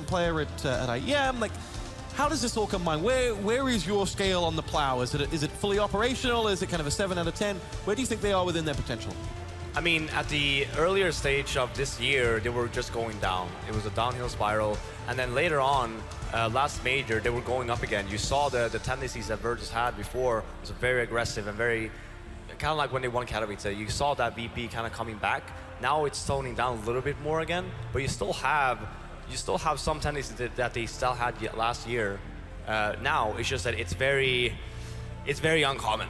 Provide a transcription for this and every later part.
player at IEM. Like, how does this all combine? Where is your scale on the plow? Is it fully operational? Is it kind of a 7 out of 10? Where do you think they are within their potential? I mean, at the earlier stage of this year, they were just going down. It was a downhill spiral. And then later on, last major, they were going up again. You saw the tendencies that Virtus had before. It was very aggressive and very, kind of like when they won Katowice. You saw that VP kind of coming back. Now it's toning down a little bit more again, but you still have some tendencies that they still had last year. Now it's just that it's very uncommon.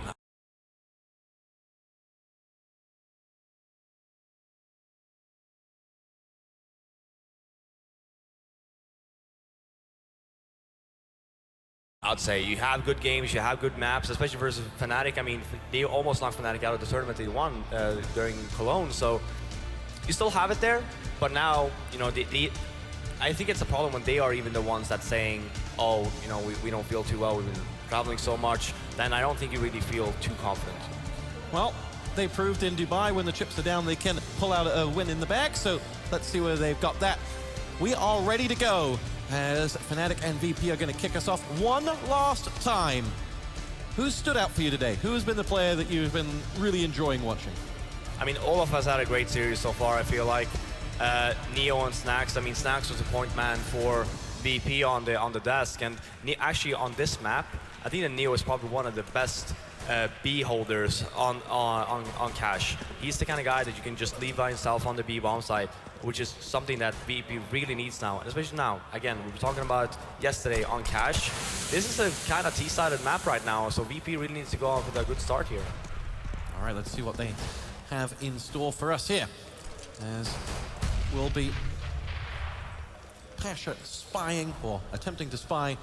I'd say you have good games, you have good maps, especially versus Fnatic. I mean, they almost knocked Fnatic out of the tournament they won during Cologne, so you still have it there. But now, you know, I think it's a problem when they are even the ones that's saying, oh, you know, we don't feel too well, we've been traveling so much. Then I don't think you really feel too confident. Well, they proved in Dubai when the chips are down, they can pull out a win in the bag. So let's see where they've got that. We are ready to go as Fnatic and VP are going to kick us off one last time. Who's stood out for you today? Who has been the player that you've been really enjoying watching? I mean, all of us had a great series so far, I feel like. Neo and Snax. I mean, Snax was the point man for VP on the desk, and actually on this map, I think that Neo is probably one of the best B holders on Cash. He's the kind of guy that you can just leave by himself on the B bomb site, which is something that VP really needs now, and especially now. Again, we were talking about yesterday on Cash. This is a kind of T-sided map right now, so VP really needs to go off with a good start here. All right, let's see what they have in store for us here. As will be Pasha spying, or attempting to spy,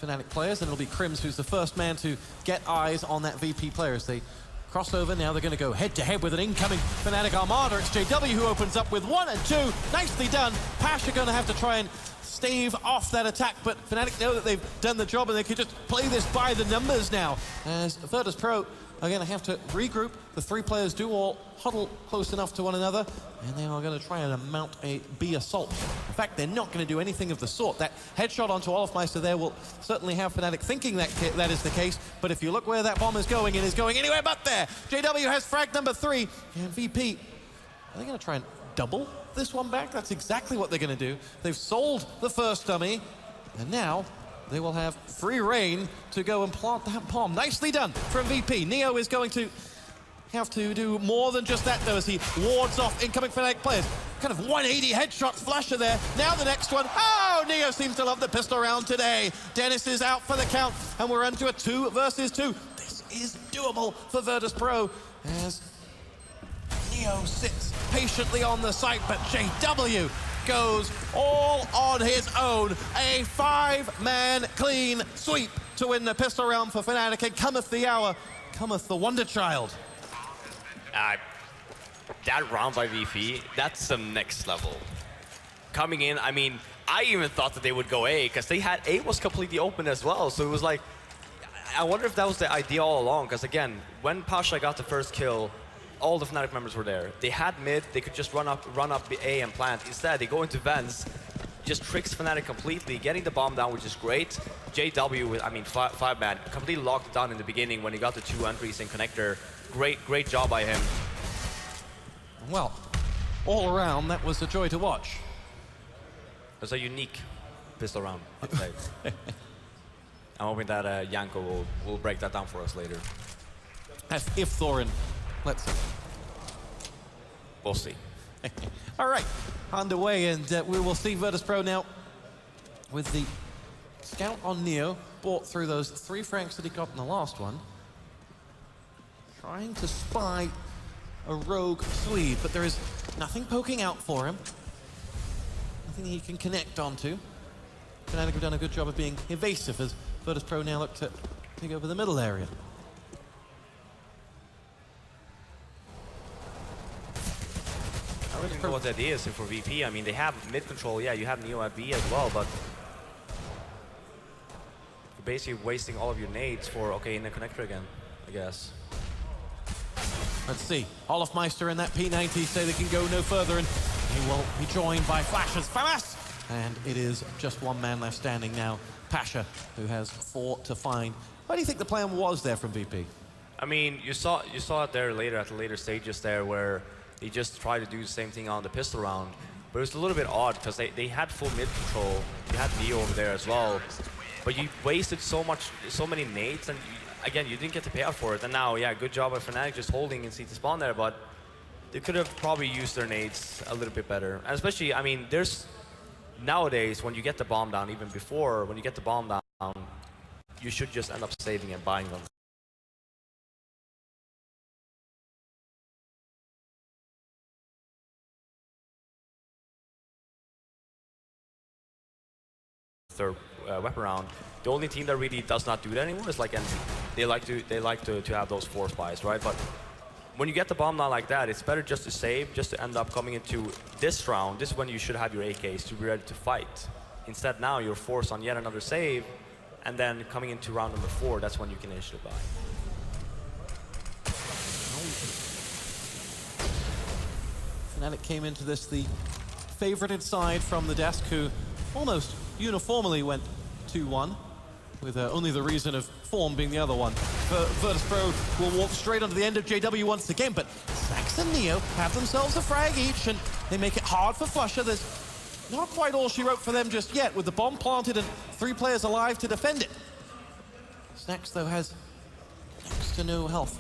Fnatic players, and it'll be Crims who's the first man to get eyes on that VP player as they cross over. Now they're going to go head-to-head with an incoming Fnatic Armada. It's JW who opens up with 1 and 2. Nicely done. Pasha going to have to try and stave off that attack, but Fnatic know that they've done the job and they can just play this by the numbers now, as Virtus.pro are going to have to regroup. The three players do all huddle close enough to one another, and they are going to try and mount a B assault. In fact, they're not going to do anything of the sort. That headshot onto Olofmeister there will certainly have Fnatic thinking that is the case, but if you look where that bomb is going, it is going anywhere but there. JW has frag number 3, and VP, are they going to try and double this one back? That's exactly what they're going to do. They've sold the first dummy, and now they will have free reign to go and plant that bomb. Nicely done from VP. Neo is going to have to do more than just that, though, as he wards off incoming Fnatic players. Kind of 180 headshot flasher there. Now the next one. Oh, Neo seems to love the pistol round today. Dennis is out for the count, and we're into a 2 versus 2. This is doable for Virtus.pro as Neo sits patiently on the site, but JW goes all on his own. A 5-man clean sweep to win the pistol round for Fnatic, and cometh the hour, cometh the wonder child. That round by VP, that's some next level. Coming in, I mean, I even thought that they would go A, because they had A was completely open as well, so it was like, I wonder if that was the idea all along, because again, when Pasha got the first kill, all the Fnatic members were there. They had mid, they could just run up A and plant. Instead, they go into vents, just tricks Fnatic completely, getting the bomb down, which is great. JW, with, I mean, 5-man, completely locked it down in the beginning when he got the 2 entries in connector. Great job by him. Well, all around, that was a joy to watch. It was a unique pistol round, I'd say. I'm hoping that Janko will break that down for us later. As if Thorin lets him. We'll see. All right, underway, and we will see Virtus.pro now with the scout on Neo, bought through those 3 franks that he got in the last one. Trying to spy a rogue Swede, but there is nothing poking out for him. Nothing he can connect onto. Fnatic have done a good job of being evasive as Virtus.pro now look to take over the middle area. I don't really know what that is for VP. I mean, they have mid control. Yeah, you have Neo at B as well, but you're basically wasting all of your nades for, okay, in the connector again, I guess. Let's see. Olofmeister and that P90 say they can go no further, and he will be joined by flashes. FAMAS And it is just one man left standing now, Pasha, who has 4 to find. What do you think the plan was there from VP? I mean, you saw it there later at the later stages there where they just tried to do the same thing on the pistol round. But it was a little bit odd because they had full mid control. You had Neo over there as well. But you wasted so many nades, and again, you didn't get to pay out for it. And now, yeah, good job by Fnatic just holding and CT spawn there, but they could have probably used their nades a little bit better. And especially, I mean, there's nowadays when you get the bomb down, even before when you get the bomb down, you should just end up saving and buying them. Third weapon round. The only team that really does not do that anymore is like NZ. They like to have those force buys, right? But when you get the bomb down like that, it's better just to save, just to end up coming into this round. This is when you should have your AKs to be ready to fight. Instead, now you're forced on yet another save, and then coming into round number 4, that's when you can initially buy. Fnatic came into this the favorited side from the desk, who almost uniformly went 2-1, with only the reason of form being the other one. Virtus.pro will walk straight onto the end of JW once again, but Sax and Neo have themselves a frag each, and they make it hard for Flusha. There's not quite all she wrote for them just yet, with the bomb planted and 3 players alive to defend it. Snax, though, has next to no health.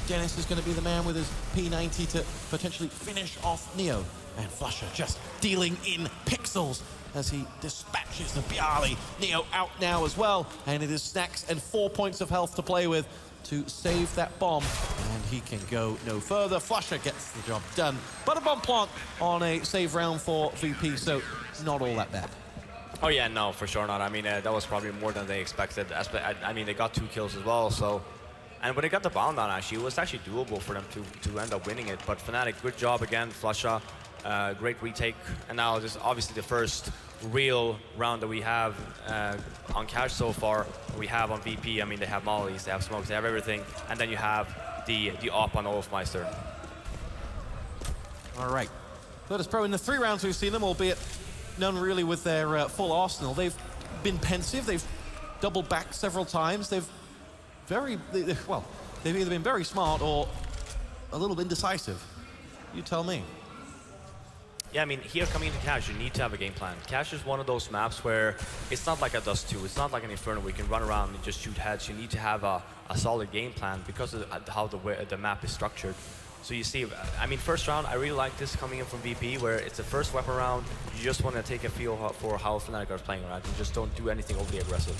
Dennis is going to be the man with his P90 to potentially finish off Neo. And Flusha just dealing in pixels as he dispatches the Bialy. Neo out now as well, and it is Snax and 4 points of health to play with to save that bomb, and he can go no further. Flusha gets the job done, but a bomb plant on a save round for VP, so not all that bad. Oh yeah, no, for sure not. I mean, that was probably more than they expected. I mean, they got 2 kills as well, so... And when they got the bomb down, actually, it was actually doable for them to end up winning it. But Fnatic, good job again, Flusha. Great retake. And now this is obviously the first real round that we have on Cash so far. We have on VP, I mean, they have mollies, they have smokes, they have everything. And then you have the op on Olofmeister. All right. Virtus.pro in the 3 rounds we've seen them, albeit none really with their full arsenal. They've been pensive, they've doubled back several times, they've either been very smart or a little indecisive. You tell me. Yeah, I mean, here coming into Cash, you need to have a game plan. Cash is one of those maps where it's not like a Dust 2, it's not like an Inferno where you can run around and just shoot heads. You need to have a solid game plan because of how the map is structured. So you see, I mean, first round, I really like this coming in from VP, where it's the first weapon round. You just want to take a feel for how Fnatic are playing around. You just don't do anything overly aggressive.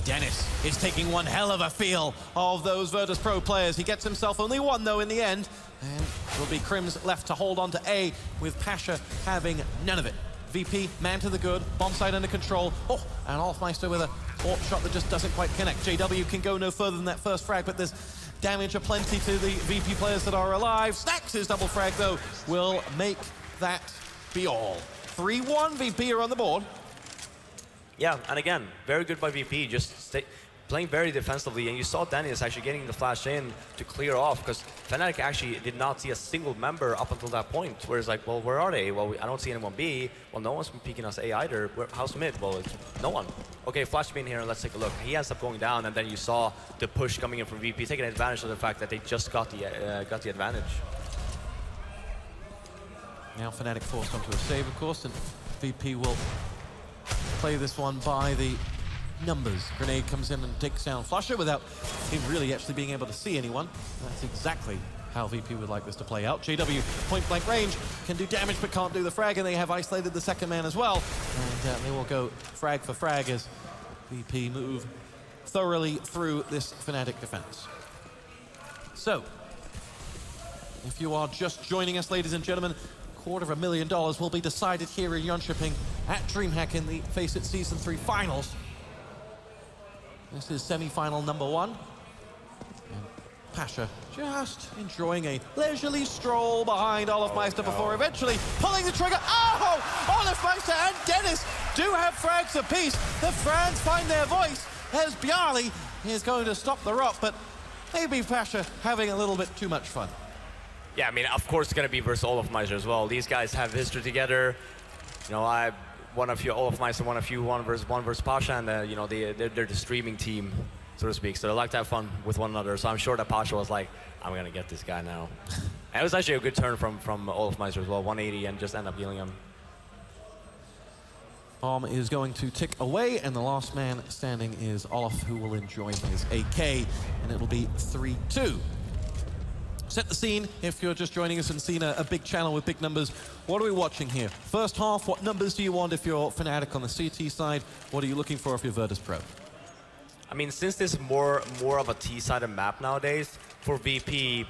Dennis is taking one hell of a feel of those Virtus.pro players. He gets himself only 1, though, in the end. And it will be Crims left to hold on to A, with Pasha having none of it. VP, man to the good, bomb site under control. Oh, and Olofmeister with a AWP shot that just doesn't quite connect. JW can go no further than that first frag, but there's damage aplenty to the VP players that are alive. Snax' double frag, though, will make that be all. 3-1, VP are on the board. Yeah, and again, very good by VP, just playing very defensively, and you saw Dennis actually getting the flash in to clear off, because Fnatic actually did not see a single member up until that point, where it's like, well, where are they? Well, I don't see anyone B. Well, no one's been peeking us A either. How's mid? Well, it's no one. Okay, flash me in here and let's take a look. He ends up going down, and then you saw the push coming in from VP, taking advantage of the fact that they just got the advantage. Now Fnatic forced onto a save, of course, and VP will play this one by the numbers. Grenade comes in and takes down Flusha without him really actually being able to see anyone. That's exactly how VP would like this to play out. JW, point blank range, can do damage but can't do the frag, and they have isolated the second man as well. And they will go frag for frag as VP move thoroughly through this Fnatic defense. So, if you are just joining us, ladies and gentlemen, $250,000 will be decided here in Jönköping at DreamHack in the FACEIT Season 3 Finals. This is semi-final number 1. And Pasha just enjoying a leisurely stroll behind Olofmeister before eventually pulling the trigger. Oh! Olofmeister and Dennis do have frags apiece. The Frans find their voice as Bialy is going to stop the rot, but maybe Pasha having a little bit too much fun. Yeah, I mean, of course it's going to be versus Olofmeister as well. These guys have history together. You know, one of you, Olafmeister, one versus Pasha, and you know, they're the streaming team, so to speak. So they like to have fun with one another. So I'm sure that Pasha was like, I'm gonna get this guy now. And it was actually a good turn from Olafmeister as well, 180, and just end up healing him. Bomb is going to tick away, and the last man standing is Olaf, who will enjoy his AK, and it'll be 3-2. Set the scene if you're just joining us and seen a big channel with big numbers. What are we watching here? First half, what numbers do you want if you're Fnatic on the CT side? What are you looking for if you're Virtus.pro? I mean, since this is more of a T-sided map nowadays, for VP,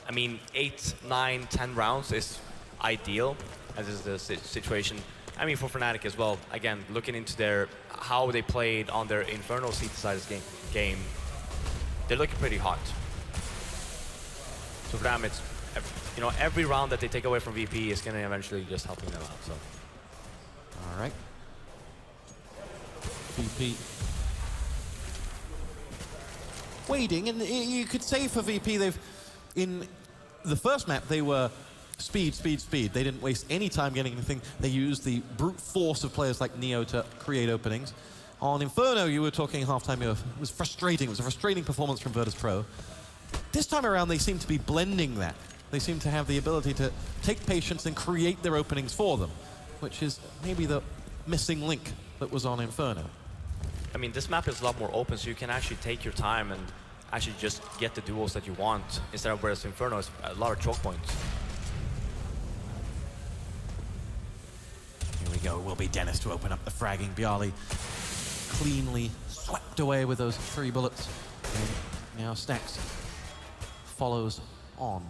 I mean, 8, 9, 10 rounds is ideal, as is the situation. I mean, for Fnatic as well, again, looking into how they played on their Inferno CT-sided game, they're looking pretty hot. So for them, it's, you know, every round that they take away from VP is going to eventually just helping them out. So. All right. VP waiting, and you could say for VP, in the first map, they were speed. They didn't waste any time getting anything. They used the brute force of players like Neo to create openings. On Inferno, you were talking halftime, it was frustrating. It was a frustrating performance from Virtus.pro. This time around, they seem to be blending that. They seem to have the ability to take patience and create their openings for them, which is maybe the missing link that was on Inferno. I mean, this map is a lot more open, so you can actually take your time and actually just get the duels that you want, instead of whereas Inferno is a lot of choke points. Here we go, it will be Dennis to open up the fragging. Bjarly cleanly swept away with those 3 bullets. And now Stacks follows on.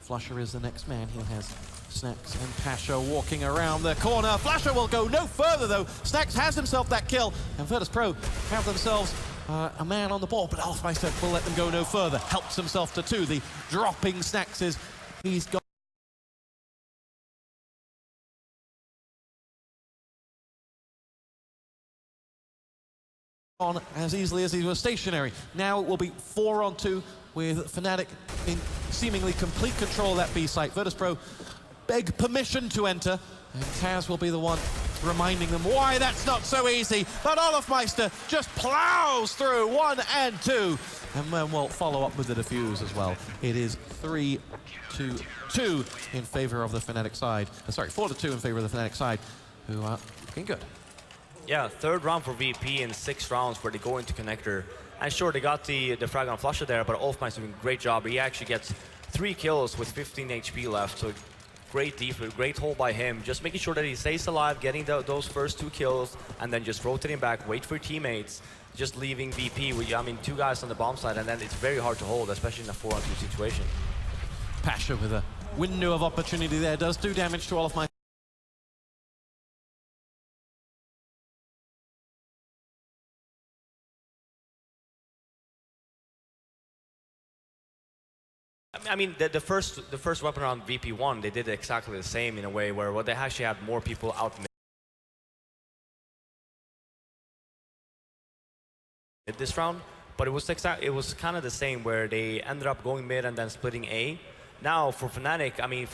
Flusher is the next man. He has Snacks and Pasha walking around the corner. Flusher will go no further though. Snacks has himself that kill, and Virtus.pro have themselves a man on the ball, but Olafmeister will let them go no further. Helps himself to 2. The dropping Snacks is, he's got on as easily as he was stationary. Now it will be 4-on-2 with Fnatic in seemingly complete control of that B site. Virtus.pro beg permission to enter, and Taz will be the one reminding them why that's not so easy. But Olafmeister just plows through 1 and 2, and then we'll follow up with the defuse as well. It is 3-2 in favor of the Fnatic side. Sorry, 4-2 in favor of the Fnatic side, who are looking good. Yeah, 3rd round for VP in 6 rounds where they go into connector. And sure, they got the frag on Flusher there, but Olafmeister doing a great job. He actually gets 3 kills with 15 HP left, so great defense, great hold by him. Just making sure that he stays alive, getting those first 2 kills, and then just rotating back, wait for teammates, just leaving VP with, I mean, 2 guys on the bomb side, and then it's very hard to hold, especially in a 4-on-2 situation. Pasha with a window of opportunity there, does do damage to Olafmeister. I mean, the first weapon on VP1, they did exactly the same in a way where they actually had more people out mid this round, but it was kind of the same where they ended up going mid and then splitting A. Now for Fnatic, I mean,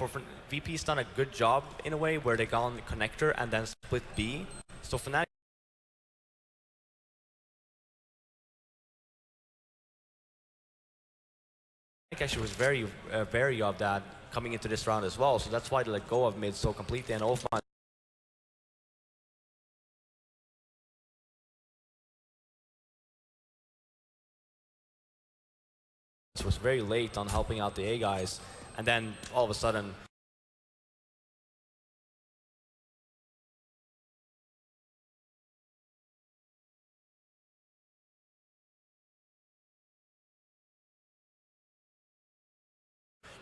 VP's done a good job in a way where they got on connector and then split B. So Fnatic actually was very wary of that coming into this round as well, so that's why they let go of mid so completely. And Olafmeister was very late on helping out the A guys, and then all of a sudden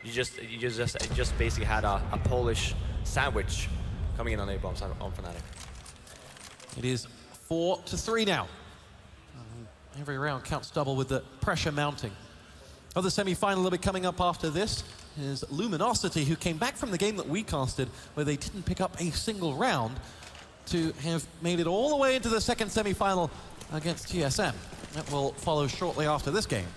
you just basically had a Polish sandwich coming in on A bombs on Fnatic. It is 4-3 now. Every round counts double with the pressure mounting. Of the semi-final that'll be coming up after this is Luminosity, who came back from the game that we casted where they didn't pick up a single round, to have made it all the way into the second semi-final against TSM. That will follow shortly after this game.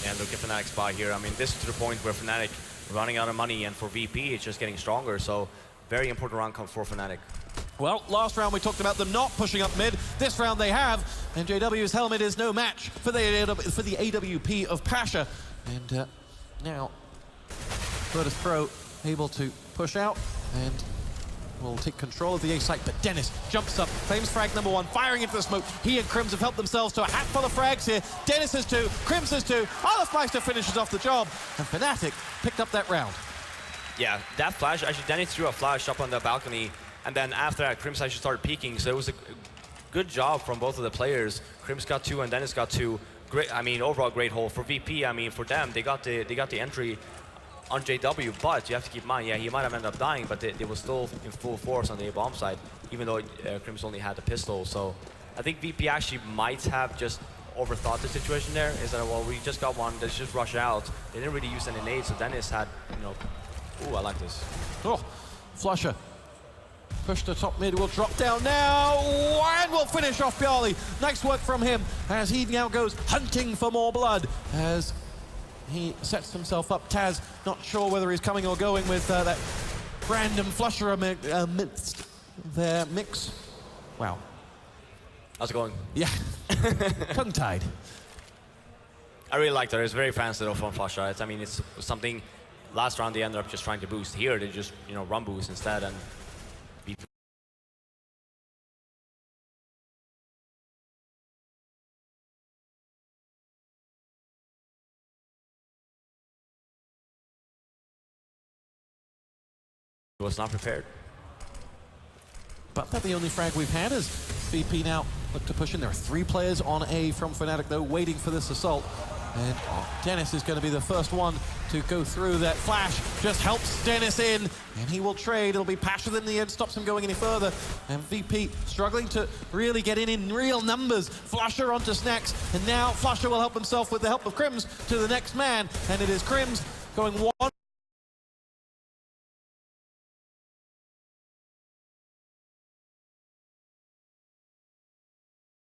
And look at Fnatic's spot here. I mean, this is to the point where Fnatic running out of money, and for VP, it's just getting stronger. So very important round come for Fnatic. Well, last round we talked about them not pushing up mid. This round they have, and JW's helmet is no match for the AWP of Pasha. And now Virtus.pro able to push out and will take control of the A site, but Dennis jumps up, claims frag number 1, firing into the smoke. He and Crims have helped themselves to a hat full of frags here. Dennis has 2, Crims has 2, Olafmeister finishes off the job, and Fnatic picked up that round. Yeah, that flash, actually Dennis threw a flash up on the balcony, and then after that Crims actually started peeking, so it was a good job from both of the players. Crims got 2 and Dennis got 2. Great, I mean, overall great hold. For VP, I mean, for them, they got the entry on JW, but you have to keep in mind, yeah, he might have ended up dying, but they were still in full force on the A-bomb side, even though Crims only had the pistol. So I think VP actually might have just overthought the situation there. Is that, well, we just got one, let's just rush out. They didn't really use any nades, so Dennis had, you know, ooh, I like this. Oh, Flusher. Push to top mid, will drop down now, and will finish off Bjarly. Nice work from him, as he now goes hunting for more blood, as he sets himself up. Taz, not sure whether he's coming or going with that random Flusher amidst their mix. Wow. How's it going? Yeah, tongue-tied. I really like that. It's very fancy though from Flusher. I mean, it's something, last round they ended up just trying to boost. Here they just, you know, run boost instead, and was not prepared. But that's the only frag we've had as VP now look to push in. There are 3 players on A from Fnatic though, waiting for this assault. And Dennis is going to be the first one to go through. That flash just helps Dennis in, and he will trade. It'll be Pasha that in the end stops him going any further. And VP struggling to really get in real numbers. Flusher onto Snacks, and now Flusher will help himself with the help of Crims to the next man. And it is Crims going 1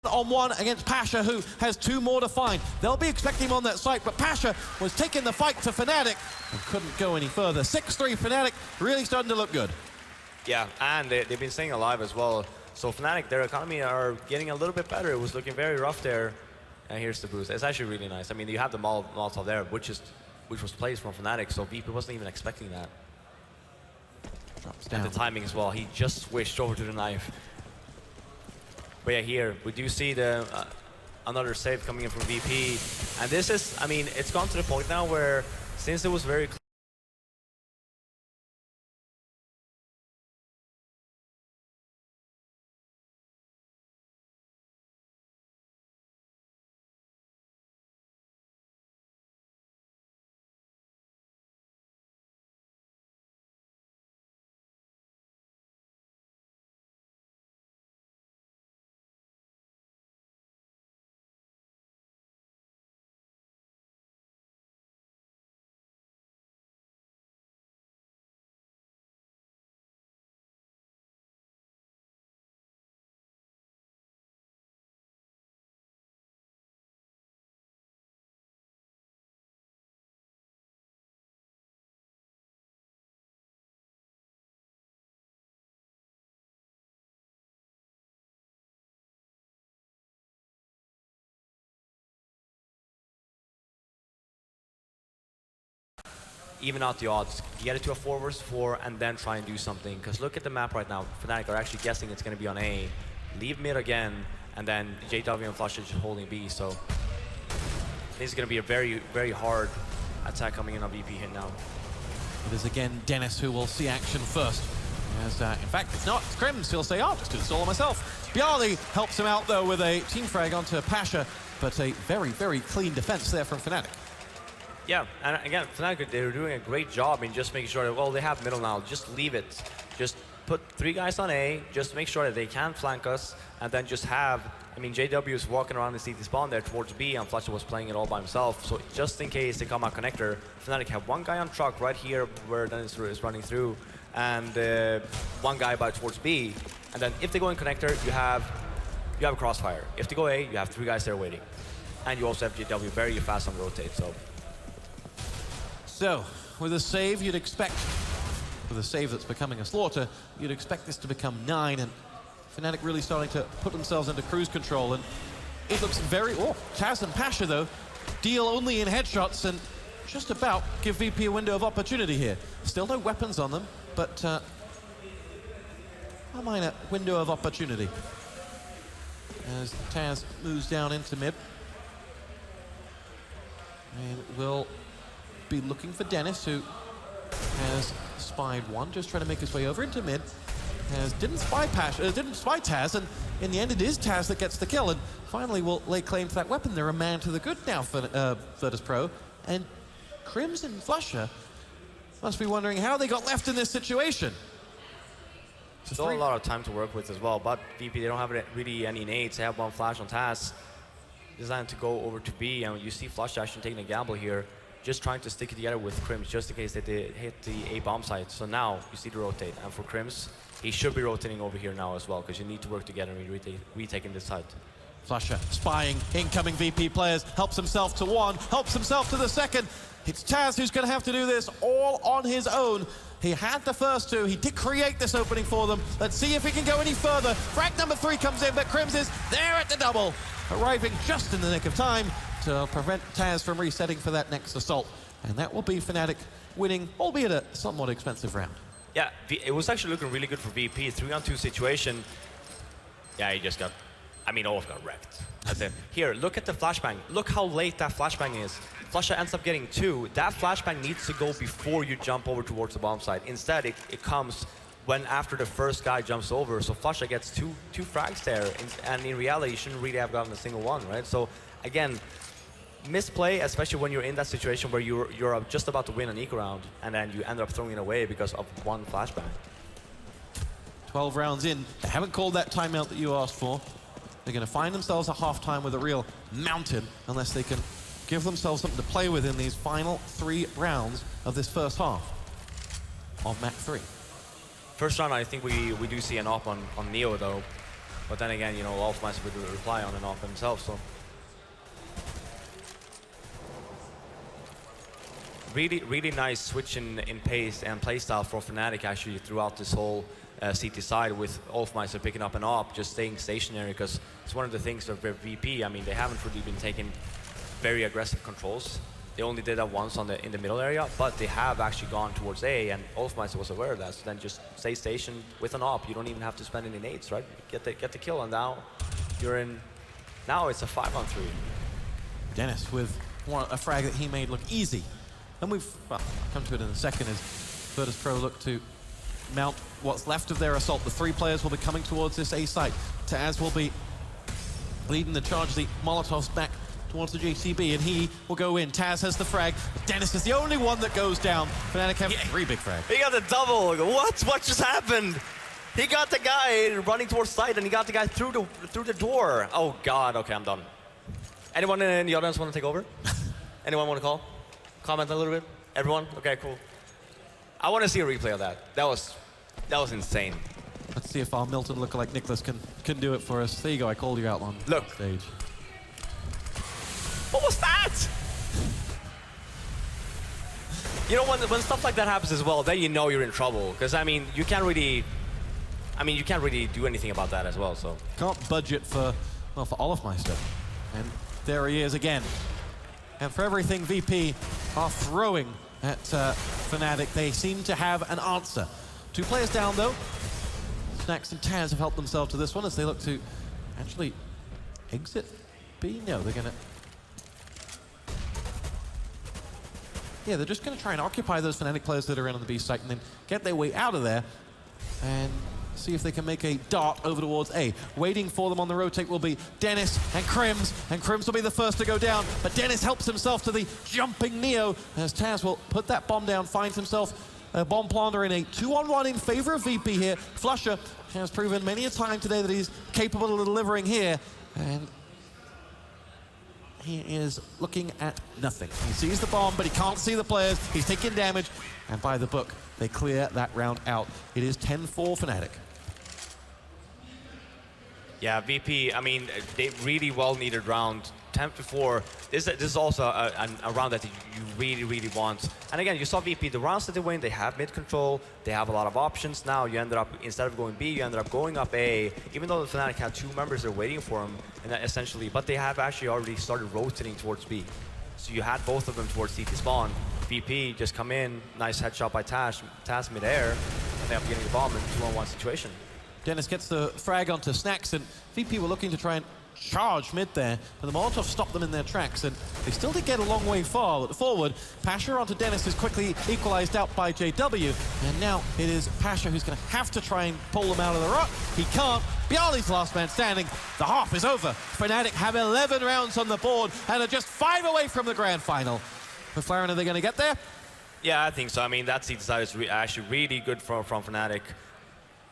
on 1 against Pasha, who has 2 more to find. They'll be expecting him on that site, but Pasha was taking the fight to Fnatic and couldn't go any further. 6-3 Fnatic, really starting to look good. Yeah, and they've been staying alive as well. So Fnatic, their economy are getting a little bit better. It was looking very rough there. And here's the boost. It's actually really nice. I mean, you have the Molotov there, which was placed from Fnatic, so VP wasn't even expecting that. Drops down. And the timing as well. He just switched over to the knife. But yeah, here we do see the another save coming in from VP, and this is, I mean, it's gone to the point now where since it was very even out the odds, get it to a 4 versus 4, and then try and do something. Because look at the map right now. Fnatic are actually guessing it's going to be on A. Leave mid again, and then JW and Flush are just holding B. So this is going to be a very, very hard attack coming in on VP hit now. It is again Dennis who will see action first. As, in fact, it's not. It's Crims. He'll say, I'll just do this all myself. Bjarly helps him out, though, with a team frag onto Pasha, but a very, very clean defense there from Fnatic. Yeah, and again, Fnatic, they're doing a great job in just making sure that, well, they have middle now. Just leave it. Just put 3 guys on A, just make sure that they can flank us, and then just have, I mean, JW is walking around the CT spawn there towards B, and Fletcher was playing it all by himself. So just in case they come out connector, Fnatic have 1 guy on truck right here where Dennis is running through, and 1 guy by towards B. And then if they go in connector, you have a crossfire. If they go A, you have 3 guys there waiting. And you also have JW very fast on rotate, so. So, with a save, you'd expect with a save that's becoming a slaughter, you'd expect this to become 9, and Fnatic really starting to put themselves into cruise control, and it looks very... Oh, Taz and Pasha, though, deal only in headshots and just about give VP a window of opportunity here. Still no weapons on them, but a minor window of opportunity as Taz moves down into mid. And will be looking for Dennis, who has spied one, just trying to make his way over into mid. Didn't spy Taz, and in the end it is Taz that gets the kill, and finally will lay claim to that weapon. They're a man to the good now for Virtus.pro, and Crims and Flusher must be wondering how they got left in this situation. Still a lot of time to work with as well, but VP, they don't have really any nades. They have one flash on Taz, designed to go over to B, and you see Flush actually taking a gamble here, just trying to stick it together with Crims, just in case that they hit the A bomb site. So now you see the rotate, and for Crims, he should be rotating over here now as well, because you need to work together and retaking this site. Flusher spying incoming VP players, helps himself to one, helps himself to the second. It's Taz who's going to have to do this all on his own. He had the first two. He did create this opening for them. Let's see if he can go any further. Frag number 3 comes in, but Crims is there at the double, arriving just in the nick of time to prevent Taz from resetting for that next assault. And that will be Fnatic winning, albeit a somewhat expensive round. Yeah, it was actually looking really good for VP. 3-on-2 situation. Yeah, he just got... I mean, Olaf got wrecked. That's it. Here, look at the flashbang. Look how late that flashbang is. Flusher ends up getting 2. That flashbang needs to go before you jump over towards the bomb site. Instead, it comes when after the first guy jumps over. So Flusher gets two frags there. And in reality, you shouldn't really have gotten a single one, right? So again, misplay, especially when you're in that situation where you're just about to win an eco round, and then you end up throwing it away because of one flashbang. 12 rounds in, they haven't called that timeout that you asked for. They're going to find themselves a halftime with a real mountain unless they can give themselves something to play with in these final 3 rounds of this first half of map 3. First round, I think we do see an op on Neo though, but then again, you know, Wolfmeister would reply on an op himself. So really nice switch in pace and playstyle for Fnatic actually throughout this whole CT side, with Wolfmeister picking up an op, just staying stationary, because it's one of the things of their VP. I mean, they haven't really been taking very aggressive controls. They only did that once in the middle area, but they have actually gone towards A, and Wolfmeister was aware of that. So then just stay stationed with an op. You don't even have to spend any nades, right? Get the kill, and now you're in. Now it's a 5-on-3. Dennis with a frag that he made look easy, and we've I'll come to it in a second as Virtus.pro look to mount what's left of their assault. The 3 players will be coming towards this A site. Taz will be leading the charge, the Molotovs back towards the JCB, and he will go in. Taz has the frag. Dennis is the only one that goes down. Fnatic have 3 big frags. He got the double. What just happened? He got the guy running towards site, and he got the guy through the door. Oh God. Okay, I'm done. Anyone in the audience want to take over? Anyone want to call? Comment a little bit? Everyone? Okay, cool. I want to see a replay of that. That was insane. Let's see if our Milton lookalike Nicholas can do it for us. There you go. I called you out on stage. What was that? You know, when stuff like that happens as well, then you know you're in trouble. Because I mean, you can't really do anything about that as well. So can't budget for Olafmeister, and there he is again. And for everything VP are throwing at Fnatic, they seem to have an answer. 2 players down though. Snax and Taz have helped themselves to this one as they look to actually exit B. No, they're gonna. Yeah, they're just going to try and occupy those Fnatic players that are in on the B site and then get their way out of there and see if they can make a dart over towards A. Waiting for them on the rotate will be Dennis and Crims will be the first to go down, but Dennis helps himself to the jumping Neo as Taz will put that bomb down, finds himself a bomb planter in a 2-on-1 in favor of VP here. Flusher has proven many a time today that he's capable of delivering here, and he is looking at nothing. He sees the bomb, but he can't see the players. He's taking damage, and by the book, they clear that round out. It is 10-4 Fnatic. Yeah, VP, I mean, they really well-needed round attempt before. This is also a round that you really, really want. And again, you saw VP, the rounds that they win, they have mid control, they have a lot of options. Now you ended up, instead of going B, you ended up going up A, even though the Fnatic had 2 members there waiting for him, and that essentially, but they have actually already started rotating towards B. So you had both of them towards CT spawn. VP just come in, nice headshot by Taz mid-air, and they end up getting the bomb in a 2-on-1 situation. Dennis gets the frag onto Snacks, and VP were looking to try and charge mid there, but the Molotov stopped them in their tracks, and they still did get a long way forward. Pasha onto Dennis is quickly equalized out by JW, and now it is Pasha who's going to have to try and pull them out of the rut. He can't. Bialy's last man standing. The half is over. Fnatic have 11 rounds on the board and are just 5 away from the grand final. McLaren, are they going to get there? Yeah, I think so. I mean, that seed side is actually really good from Fnatic.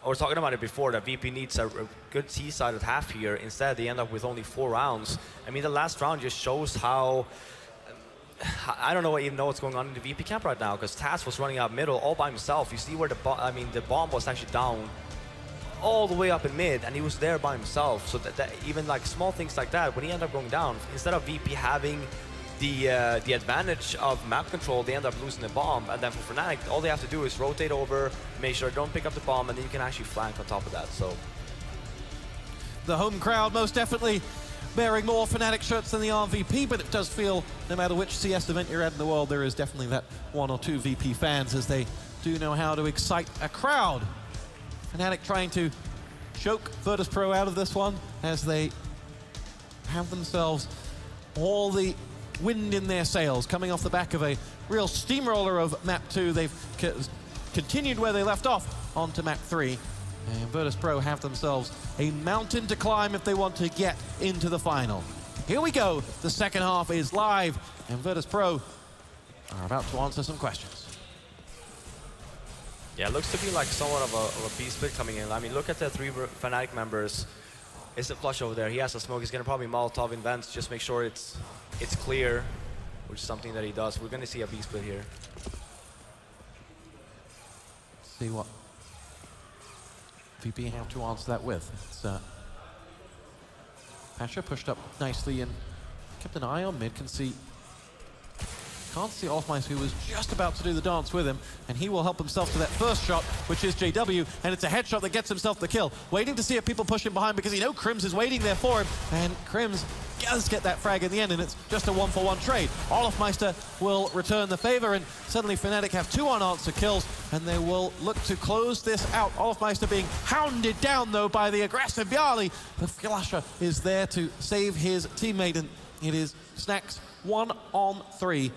I was talking about it before, that VP needs a good C-side at half here. Instead, they end up with only 4 rounds. I mean, the last round just shows how... I don't even know what's going on in the VP camp right now, because Taz was running out middle all by himself. You see where the bomb was actually down all the way up in mid, and he was there by himself. So that even like small things like that, when he ended up going down, instead of VP having the advantage of map control, they end up losing the bomb. And then for Fnatic, all they have to do is rotate over, make sure they don't pick up the bomb, and then you can actually flank on top of that. So the home crowd most definitely bearing more Fnatic shirts than the RVP, but it does feel, no matter which CS event you're at in the world, there is definitely that 1 or 2 VP fans, as they do know how to excite a crowd. Fnatic trying to choke Virtus.pro out of this one, as they have themselves all the wind in their sails, coming off the back of a real steamroller of map 2. They've continued where they left off onto map 3. And Virtus.pro have themselves a mountain to climb if they want to get into the final. Here we go. The second half is live, and Virtus.pro are about to answer some questions. yeah, it looks to be like somewhat of a B split coming in. I mean, look at the 3 Fnatic members. It's a flush over there. He has a smoke. He's going to probably Molotov in vents, just make sure it's clear, which is something that he does. We're going to see a B split here. See what VP have to answer that with. It's Pasha pushed up nicely and kept an eye on mid. Can't see Offmeister, who was just about to do the dance with him, and he will help himself to that first shot, which is JW, and it's a headshot that gets himself the kill. Waiting to see if people push him behind, because he knows Crims is waiting there for him, and Crims does get that frag in the end, and it's just a 1-for-1 trade. Offmeister will return the favor, and suddenly Fnatic have 2 unanswered kills, and they will look to close this out. Offmeister being hounded down, though, by the aggressive Bialy. The flasher is there to save his teammate, and it is Snacks 1-on-3.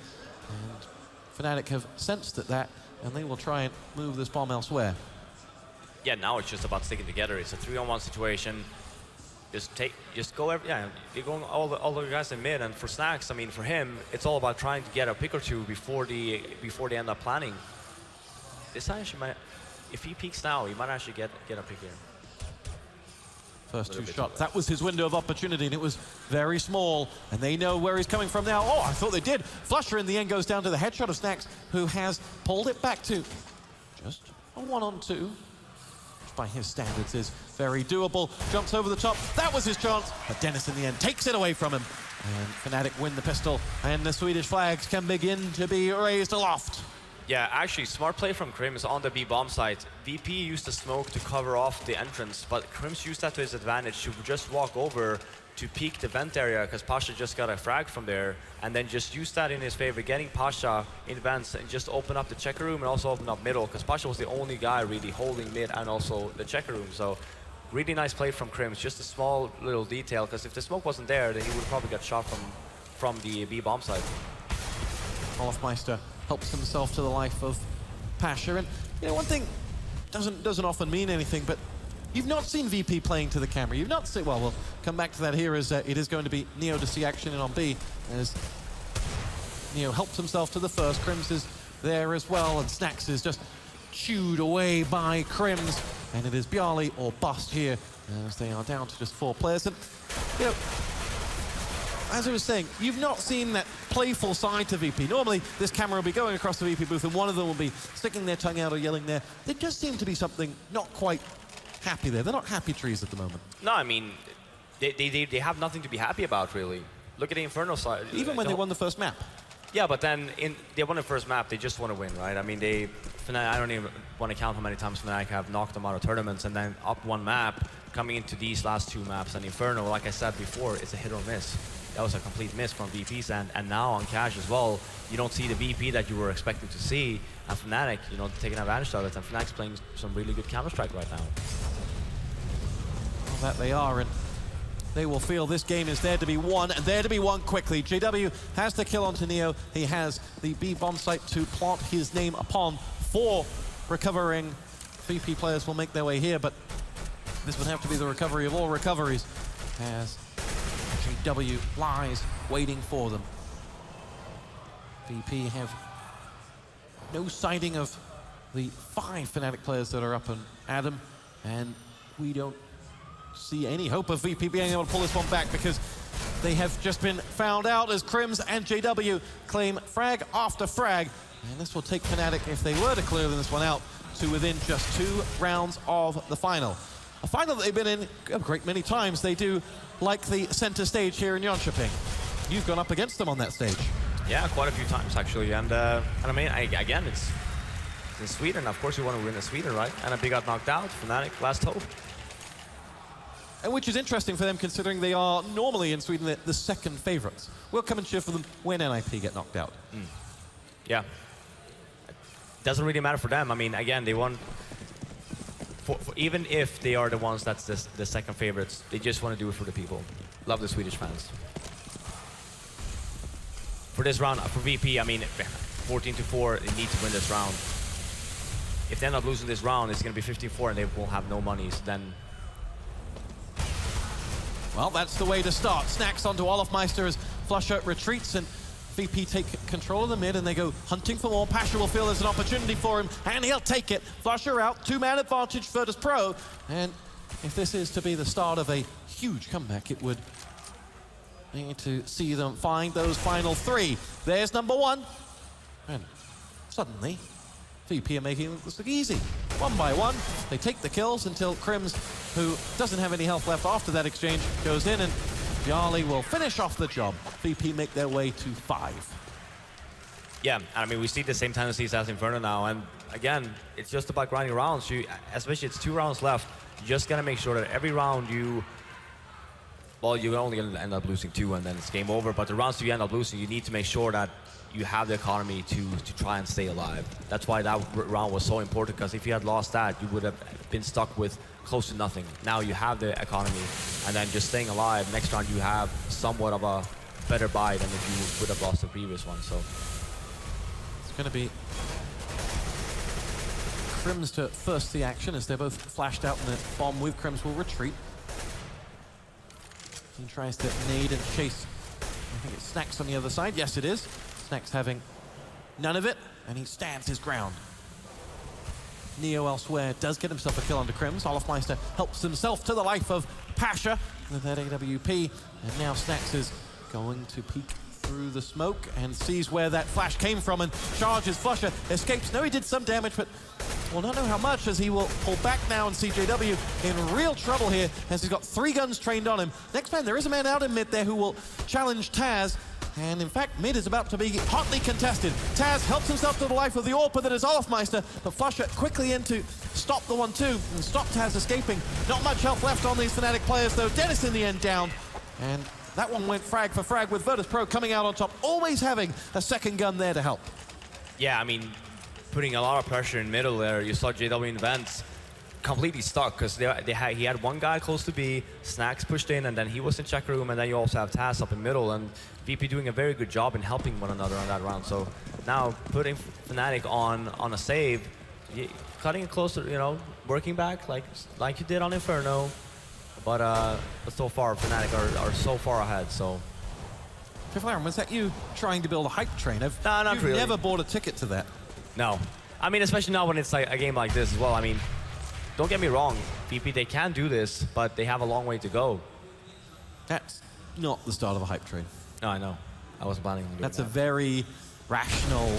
And Fnatic have sensed that, and they will try and move this bomb elsewhere. Yeah, now it's just about sticking together. It's a 3-on-1 situation. Just go you're going all the guys in mid, and for Snacks, I mean, for him, it's all about trying to get a pick or 2 before they end up planning. This actually might, if he peeks now, he might actually get a pick here. First 2 shots. That was his window of opportunity, and it was very small, and they know where he's coming from now. Oh, I thought they did. Flusher in the end goes down to the headshot of Snacks, who has pulled it back to just a 1-on-2, which by his standards is very doable. Jumps over the top. That was his chance, but Dennis in the end takes it away from him. And Fnatic win the pistol, and the Swedish flags can begin to be raised aloft. Yeah, actually, smart play from Crims on the B bomb site. VP used the smoke to cover off the entrance, but Crims used that to his advantage to just walk over to peek the vent area, because Pasha just got a frag from there, and then just use that in his favor, getting Pasha in vents and just open up the checker room and also open up middle, because Pasha was the only guy really holding mid and also the checker room. So really nice play from Crims, just a small little detail, because if the smoke wasn't there, then he would probably got shot from the B bomb site. Offmeister helps himself to the life of Pasha. And, you know, one thing doesn't often mean anything, but you've not seen VP playing to the camera. You've not seen, well, we'll come back to that here, as it is going to be Neo to see action in on B, as Neo helps himself to the first. Crims is there as well, and Snacks is just chewed away by Crims, and it is Bialy or bust here, as they are down to just 4 players. And, you know, as I was saying, you've not seen that playful side to VP. Normally, this camera will be going across the VP booth, and one of them will be sticking their tongue out or yelling there. There just seem to be something not quite happy there. They're not happy trees at the moment. No, I mean, they have nothing to be happy about, really. look at the Inferno side. Even when they won the first map. Yeah, but then they won the first map, they just want to win, right? I mean, I don't even want to count how many times Fnatic have knocked them out of tournaments, and then up one map, coming into these last 2 maps, and Inferno, like I said before, it's a hit or miss. That was a complete miss from VP's end, and now on Cash as well, you don't see the VP that you were expecting to see, and Fnatic, you know, taking advantage of it, and Fnatic's playing some really good Counter-Strike right now. Well, that they are, and they will feel this game is there to be won, and there to be won quickly. JW has the kill onto Neo. He has the B bomb site to plant his name upon. 4 recovering VP players will make their way here, but this would have to be the recovery of all recoveries, as JW lies waiting for them. VP have no sighting of the 5 Fnatic players that are up and at him, and we don't see any hope of VP being able to pull this one back, because they have just been found out as Crims and JW claim frag after frag, and this will take Fnatic, if they were to clear this one out, to within just 2 rounds of the final. A final that they've been in a great many times. They do like the center stage here in Jönköping. You've gone up against them on that stage. Yeah, quite a few times actually, and I mean, again, it's in Sweden. Of course, you want to win in Sweden, right? And a big got knocked out. Fnatic, last hope. And which is interesting for them, considering they are normally in Sweden the second favorites. Will come and cheer for them when NIP get knocked out. Yeah. Doesn't really matter for them. I mean, again, they won. Even if they are the ones that's the second favorites, they just want to do it for the people. Love the Swedish fans. For this round, for VP, I mean, 14-4, they need to win this round. If they're not losing this round, it's going to be 15-4 and they will have no monies. Then. Well, that's the way to start. Snacks onto Olofmeister as Flusher retreats, and VP take control of the mid, and they go hunting for more. Pasha will feel there's an opportunity for him, and he'll take it. Flusher out, 2-man advantage, Virtus.pro. And if this is to be the start of a huge comeback, it would need to see them find those final 3. There's number 1. And suddenly, VP are making this look easy. 1 by 1, they take the kills until Crims, who doesn't have any health left after that exchange, goes in, and Jarly will finish off the job. VP make their way to 5. Yeah, I mean, we see the same tendencies as Inferno now, and again, it's just about grinding rounds. Especially it's 2 rounds left, you just gotta make sure that every round well, you're only gonna end up losing 2 and then it's game over, but the rounds you end up losing, you need to make sure that you have the economy to try and stay alive. That's why that round was so important, because if you had lost that, you would have been stuck with close to nothing. Now you have the economy, and then just staying alive, next round you have somewhat of a better buy than if you would have lost the previous one, so. It's gonna be Crims to first the action, as they're both flashed out, and the bomb with Crims will retreat. He tries to nade and chase. I think it's Snacks on the other side. Yes, it is. Snacks having none of it, and he stands his ground. Neo elsewhere does get himself a kill onto Crims. Olofmeister helps himself to the life of Pasha with that AWP, and now Snacks is going to peek through the smoke and sees where that flash came from and charges. Flusher escapes. No, he did some damage, but we'll not know how much, as he will pull back now, and CJW in real trouble here as he's got 3 guns trained on him. Next man, there is a man out in mid there who will challenge Taz, and in fact, mid is about to be hotly contested. Taz helps himself to the life of the AWP that is Olofmeister, but Flusher quickly in to stop the 1-2 and stop Taz escaping. Not much health left on these Fnatic players though. Dennis in the end down, and that one went frag for frag with Virtus.pro coming out on top, always having a second gun there to help. Yeah, I mean, putting a lot of pressure in middle there. You saw JW in vents completely stuck, because he had 1 guy close to B, Snacks pushed in, and then he was in check room, and then you also have Taz up in middle, and VP doing a very good job in helping one another on that round. So now putting Fnatic on a save, cutting it closer, you know, working back like you did on Inferno, but so far Fnatic are so far ahead. So. Fiflaren, was that you trying to build a hype train? No, not You've really. never bought a ticket to that. No. I mean, especially now when it's like a game like this as well. I mean, don't get me wrong, VP, they can do this, but they have a long way to go. That's not the start of a hype train. No, I know. I wasn't planning on doing That's that. a very rational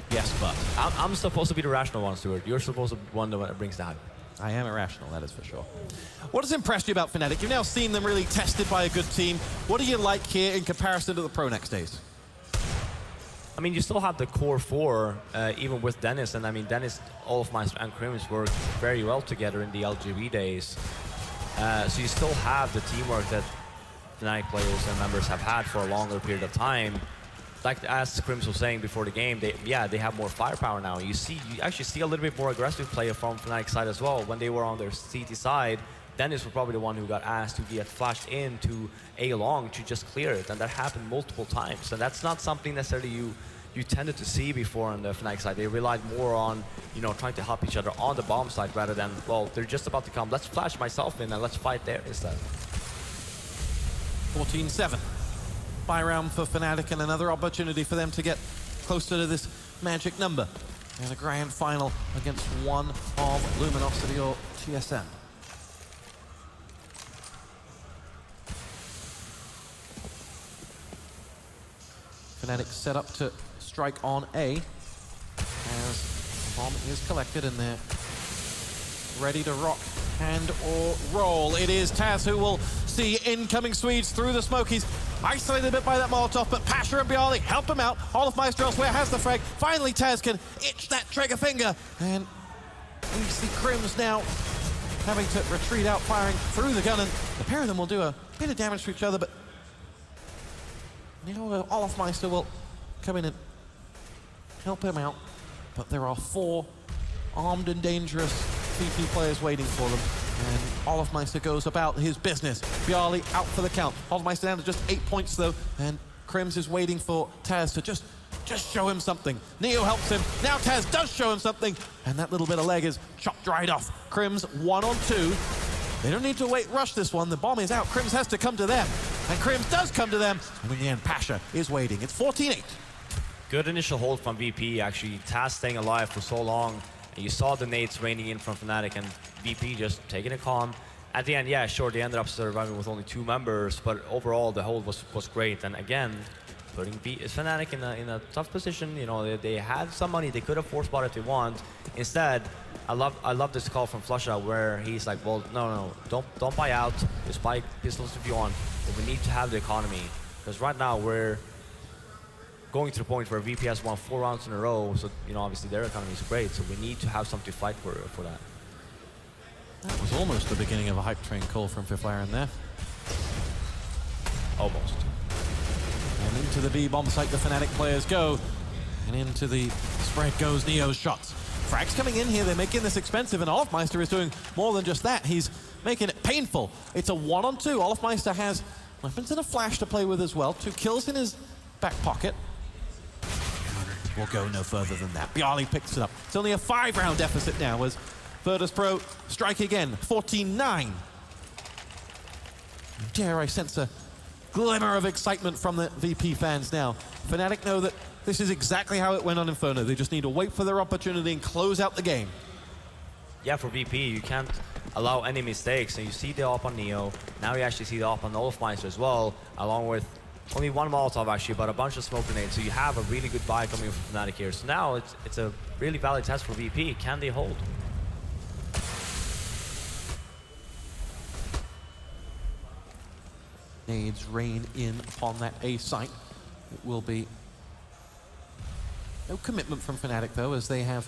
yes, but. I'm supposed to be the rational one, Stuart. You're supposed to be one that brings the hype. I am irrational, that is for sure. What has impressed you about Fnatic? You've now seen them really tested by a good team. What do you like here in comparison to the Pro Next days? I mean, you still have the core four, even with Dennis. And I mean, Dennis, Olofmeister, and Crims worked very well together in the LGB days. So you still have the teamwork that Fnatic players and members have had for a longer period of time. Like as Crims was saying before the game, they have more firepower now. You actually see a little bit more aggressive play from Fnatic side as well. When they were on their CT side, Dennis was probably the one who got asked to get flashed into A long to just clear it, and that happened multiple times. And that's not something necessarily you tended to see before on the Fnatic side. They relied more on, you know, trying to help each other on the bomb side rather than, well, they're just about to come, let's flash myself in and let's fight there instead. 14-7. Buy round for Fnatic and another opportunity for them to get closer to this magic number. And a grand final against one of Luminosity or TSM. Fnatic set up to strike on A as the bomb is collected and they're ready to rock and or roll. It is Taz who will see incoming Swedes through the smoke. He's isolated a bit by that Molotov, but Pasha and Bjarli help him out. Olofmeister elsewhere has the frag. Finally, Taz can itch that trigger finger. And we see Crims now having to retreat out, firing through the gun, and the pair of them will do a bit of damage to each other, but now Olofmeister will come in and help him out. But there are 4 armed and dangerous VP players waiting for them. And Olofmeister goes about his business. Bjarli out for the count. Olofmeister down to just 8 points though. And Crims is waiting for Taz to just show him something. Neo helps him. Now Taz does show him something. And that little bit of leg is chopped right off. Crims 1 on 2. They don't need to rush this one. The bomb is out. Crims has to come to them. And Crims does come to them. And in the end, Pasha is waiting. It's 14-8. Good initial hold from VP, actually. Taz staying alive for so long. And you saw the nades raining in from Fnatic and VP just taking it calm. At the end, yeah, sure, they ended up surviving with only 2 members, but overall the hold was great. And again, putting Fnatic in a tough position. You know, they had some money, they could have forced bought if they want. Instead, I love this call from Flusha where he's like, well, no, don't buy out. Just buy pistols if you want. But we need to have the economy. Because right now we're going to the point where VP has won 4 rounds in a row, so, you know, obviously their economy is great, so we need to have something to fight for that. That was almost the beginning of a hype train call from Fifth Iron there. Almost. And into the B bomb site the Fnatic players go. And into the spread goes Neo's shots. Frags coming in here, they're making this expensive, and Olofmeister is doing more than just that. He's making it painful. It's a 1-on-2. Olofmeister has weapons and a flash to play with as well. 2 kills in his back pocket. We'll go no further than that. Bjarli picks it up. It's only a 5-round deficit now as Virtus.pro strike again. 14-9. Dare I sense a glimmer of excitement from the VP fans now. Fnatic know that this is exactly how it went on Inferno. They just need to wait for their opportunity and close out the game. Yeah, for VP, you can't allow any mistakes. And you see the op on Neo. Now you actually see the op on Olofmeister as well, along with only 1 Molotov actually, but a bunch of smoke grenades. So you have a really good buy coming from Fnatic here. So now it's a really valid test for VP. Can they hold? Nades rain in upon that A site. It will be no commitment from Fnatic though, as they have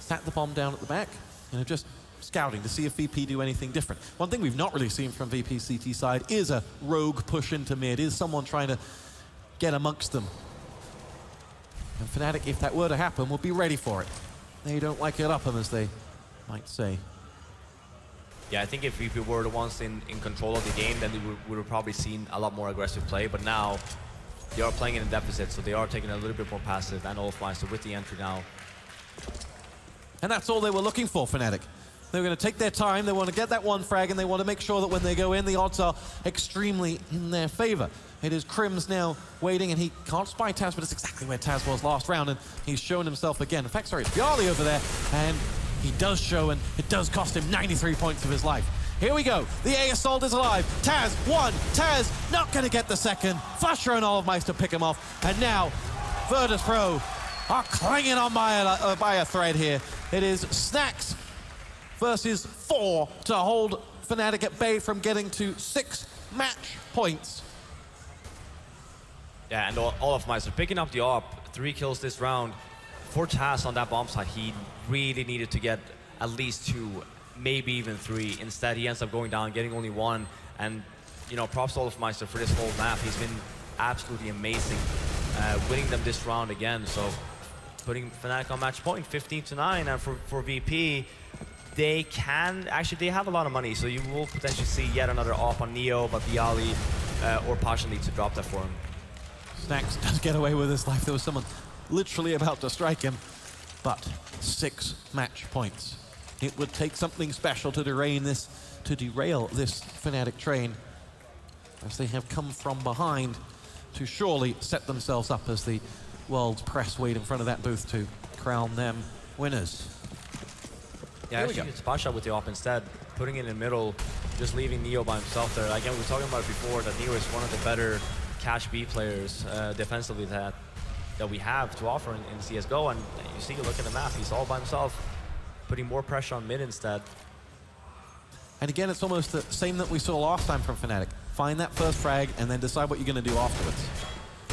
sat the bomb down at the back and are just scouting to see if VP do anything different. One thing we've not really seen from VP's CT side is a rogue push into mid, is someone trying to get amongst them. And Fnatic, if that were to happen, will be ready for it. They don't like it up them, as they might say. Yeah, I think if VP were the ones in control of the game, then we would have probably seen a lot more aggressive play. But now, they are playing in a deficit, so they are taking a little bit more passive, and Olofmeister with the entry now. And that's all they were looking for, Fnatic. They're going to take their time, they want to get that 1 frag, and they want to make sure that when they go in, the odds are extremely in their favor. It is Crims now waiting, and he can't spy Taz, but it's exactly where Taz was last round, and he's shown himself again. In fact, sorry, it's Bjarli over there, and he does show, and it does cost him 93 points of his life. Here we go. The A assault is alive. Taz, 1. Taz not going to get the second. Flusha and Olofmeister pick him off, and now Virtus.pro are clinging on by a thread here. It is Snacks versus 4 to hold Fnatic at bay from getting to 6 match points. Yeah, and Olofmeister picking up the op, 3 kills this round. For Taz on that bomb site, he really needed to get at least 2, maybe even 3. Instead, he ends up going down, getting only 1. And, you know, props to Olofmeister for this whole map. He's been absolutely amazing, winning them this round again. So, putting Fnatic on match point, 15-9. And for VP, they have a lot of money. So you will potentially see yet another op on Neo, but Bialy or Pasha needs to drop that for him. Snacks does get away with his life. There was someone literally about to strike him, but 6 match points. It would take something special to derail this Fnatic train, as they have come from behind to surely set themselves up as the world's press wait in front of that booth to crown them winners. Yeah, actually it's Pasha with the op instead, putting it in the middle, just leaving Neo by himself there. Again, we were talking about it before, that Neo is one of the better cash B players defensively that we have to offer in CSGO, and you see, look at the map, he's all by himself, putting more pressure on mid instead. And again, it's almost the same that we saw last time from Fnatic. Find that first frag and then decide what you're going to do afterwards.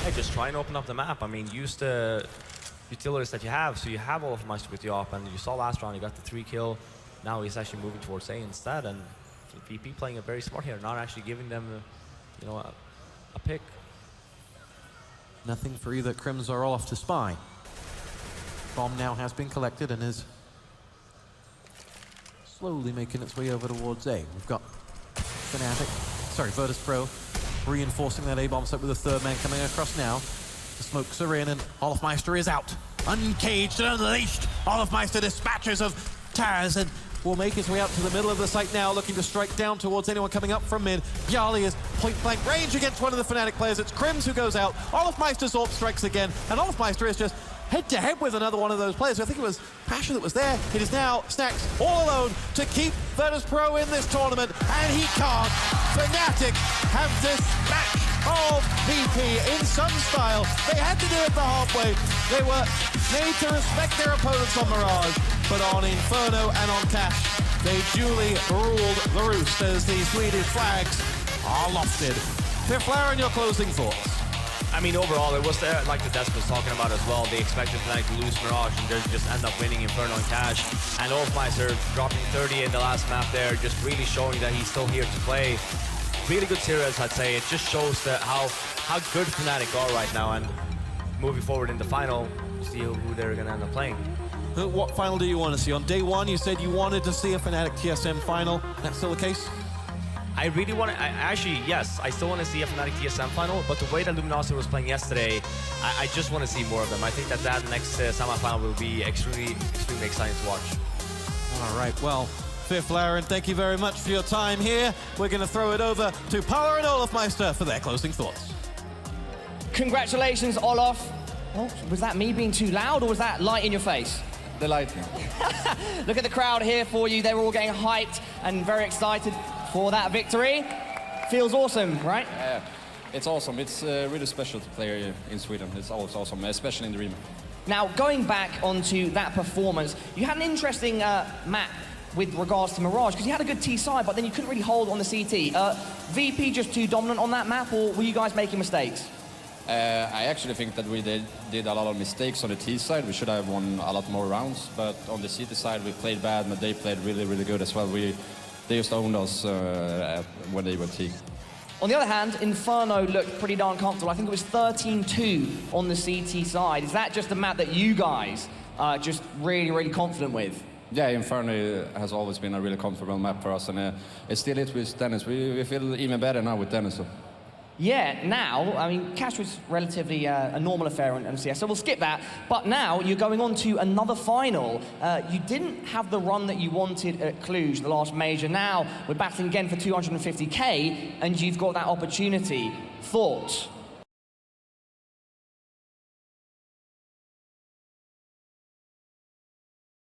Yeah, just try and open up the map. I mean, use the utilities that you have. So you have Olofmeister with the op, and you saw last round, he got the 3 kill. Now he's actually moving towards A instead, and VP playing it very smart here, not actually giving them a pick. Nothing for either Crims or Olof to spy. Bomb now has been collected and is slowly making its way over towards A. We've got Virtus.pro reinforcing that A bomb site with a 3rd man coming across now. The smokes are in and Olofmeister is out. Uncaged and unleashed, Olofmeister dispatches of Taz and will make his way out to the middle of the site now, looking to strike down towards anyone coming up from mid. Bialy is point-blank range against one of the Fnatic players. It's Crims who goes out. Olofmeister's AWP strikes again, and Olofmeister is just head-to-head with another one of those players. I think it was Pasha that was there. It is now Snacks all alone to keep Virtus.pro in this tournament, and he can't. Fnatic have dispatched of VP in some style. They had to do it the halfway. They were made to respect their opponents on Mirage, but on Inferno and on Cash, they duly ruled the roost as the Swedish flags are lofted. Fiflar, your closing thoughts? I mean, overall, it was like the Desk was talking about as well. They expected Fnatic to lose Mirage and they just end up winning Inferno and Cash. And Olofmeister dropping 30 in the last map there, just really showing that he's still here to play. Really good series, I'd say. It just shows how good Fnatic are right now, and moving forward in the final, see who they're going to end up playing. What final do you want to see? On day 1, you said you wanted to see a Fnatic TSM final. That's still the case? I really want to, actually, yes, I still want to see a Fnatic TSM final, but the way that Luminosity was playing yesterday, I just want to see more of them. I think that next semifinal will be extremely exciting to watch. All right, well, Fifth Laren, thank you very much for your time here. We're going to throw it over to Paula and Olofmeister for their closing thoughts. Congratulations, Olof. Oh, was that me being too loud, or was that light in your face? The lighting. Look at the crowd here for you. They were all getting hyped and very excited for that victory. Feels awesome, right? Yeah, it's awesome. It's really special to play in Sweden. It's always awesome, especially in the remake. Now, going back onto that performance, you had an interesting map with regards to Mirage, because you had a good T side, but then you couldn't really hold on the CT. VP just too dominant on that map, or were you guys making mistakes? I actually think that we did a lot of mistakes on the T side. We should have won a lot more rounds, but on the CT side we played bad, but they played really, really good as well. They just owned us when they were T. On the other hand, Inferno looked pretty darn comfortable. I think it was 13-2 on the CT side. Is that just a map that you guys are just really, really confident with? Yeah, Inferno has always been a really comfortable map for us, and it still is with Dennis. We feel even better now with Dennis. So. Yeah, now, I mean, Cash was relatively a normal affair on CS, so we'll skip that. But now you're going on to another final. You didn't have the run that you wanted at Cluj, the last major. Now we're battling again for 250K, and you've got that opportunity. Thoughts?